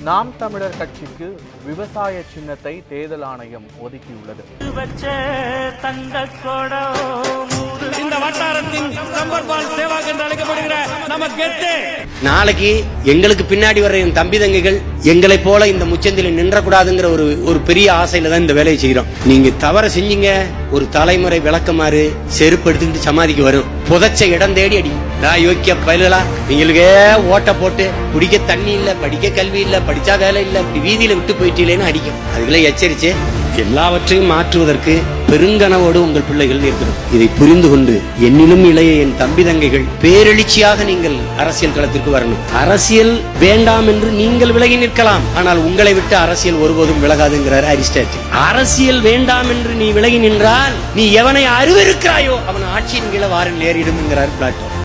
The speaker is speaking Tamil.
நாம் தமிழர் கட்சிக்கு விவசாய சின்னத்தை தேர்தல் ஆணையம் ஒதுக்கியுள்ளது. இந்த வட்டாரத்தின் நம்பர்பால் சேவாக் என்று அழைக்கப்படுகிற நம்ம கெத்து நாளைக்கு எங்களுக்கு பின்னாடி வர்ற என் தம்பி தங்கைகள் எங்களை போல இந்த முச்சந்தில நின்றக்கூடாதுங்கிற ஒரு பெரிய ஆசையில தான் இந்த வேலையை செய்யறோம். நீங்க தவற செஞ்சீங்க, ஒரு தலைமுறை விளக்கமாறு செருப்பு எடுத்துக்கிட்டு சமாதிக்கு வரும். புதைச்ச இடம் தேடி அடி. நான் யோக்கிய பயலா, நீங்களுக்கே ஓட்ட போட்டு குடிக்க தண்ணி இல்ல, படிக்க கல்வி இல்ல, படிச்சா வேலை இல்ல, இப்படி வீதியில விட்டு போயிட்டீங்களேன்னு அடிக்கும். அதுகளை எச்சரிச்சு எல்லாவற்றையும் மாற்றுவதற்கு பெருங்கனவோடு உங்கள் பிள்ளைகள் இருக்கணும். இதை புரிந்து கொண்டு என்னிலும் இளைய என் தம்பி தங்கைகள் பேரெழுச்சியாக நீங்கள் அரசியல் களத்திற்கு வரணும். அரசியல் வேண்டாம் என்று நீங்கள் விலகி நிற்கலாம், ஆனால் உங்களை விட்டு அரசியல் ஒருபோதும் விலகாதுங்கிறார் அரிஸ்டாட்டில். அரசியல் வேண்டாம் என்று நீ விலகி நின்றால் நீ எவனை அருவருக்கிறாயோ அவன் ஆட்சியின் கீழ வாரில் ஏறிடும் என்கிறார் பிளாட்டோ.